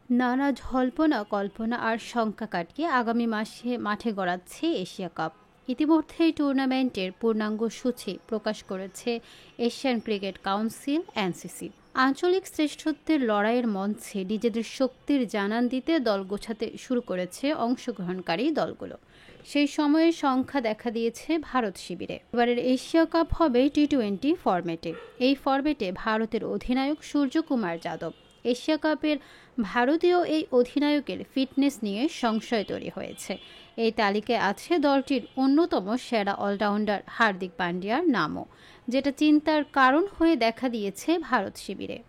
নানা জল্পনা কল্পনা আর শঙ্কা কাটিয়ে আগামী মাসে মাঠে গড়াচ্ছে এশিয়া কাপ। ইতিমধ্যেই টুর্নামেন্টের পূর্ণাঙ্গ সূচি প্রকাশ করেছে এশিয়ান ক্রিকেট কাউন্সিল এনসিসি। আঞ্চলিক শ্রেষ্ঠত্বের লড়াইয়ের মঞ্চে নিজেদের শক্তির জানান দিতে দল গোছাতে শুরু করেছে অংশগ্রহণকারী দলগুলো। সেই সময়ে সংখ্যা দেখা দিয়েছে ভারত শিবিরে। এবারের এশিয়া কাপ হবে টি-20 ফরম্যাটে। এই ফরম্যাটে ভারতের অধিনায়ক সূর্যকুমার যাদব। এশিয়া কাপের ভারতীয় এই অধিনায়কের ফিটনেস নিয়ে সংশয় তৈরি হয়েছে। এই তালিকায় আছে দলটির অন্যতম সেরা অলরাউন্ডার হার্দিক পান্ডিয়ার নামও, যেটা চিন্তার কারণ হয়ে দেখা দিয়েছে ভারত শিবিরে।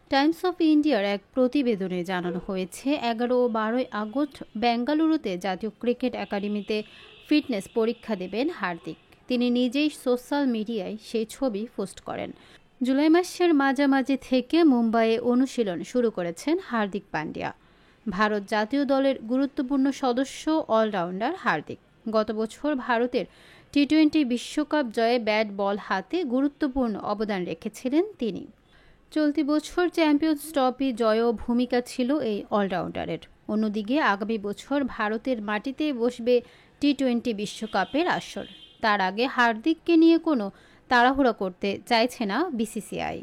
টাইমস অফ ইন্ডিয়ার এক প্রতিবেদনে জানানো হয়েছে 11 ও 12 আগস্ট বেঙ্গালুরুতে জাতীয় ক্রিকেট একাডেমিতে ফিটনেস পরীক্ষা দেবেন হার্দিক। তিনি নিজেই সোশ্যাল মিডিয়ায় সেই ছবি পোস্ট করেন। জুলাই মাসের মাঝামাঝি থেকে মুম্বাইয়ে অনুশীলন শুরু করেছেন হার্দিক পান্ডিয়া। ভারত জাতীয় দলের গুরুত্বপূর্ণ সদস্য অলরাউন্ডার হার্দিক। গত বছর ভারতের টি-20 বিশ্বকাপ জয়ে ব্যাট বল হাতে গুরুত্বপূর্ণ অবদান রেখেছিলেন তিনি। চলতি বছর চ্যাম্পিয়ন্স ট্রফি জয়েও ভূমিকা ছিল এই অলরাউন্ডারের। অন্যদিকে আগামী বছর ভারতের মাটিতে বসবে টি-20 বিশ্বকাপের আসর। তার আগে হার্দিককে নিয়ে কোনো তাড়াহুড়া করতে চাইছে না বিসিসিআই।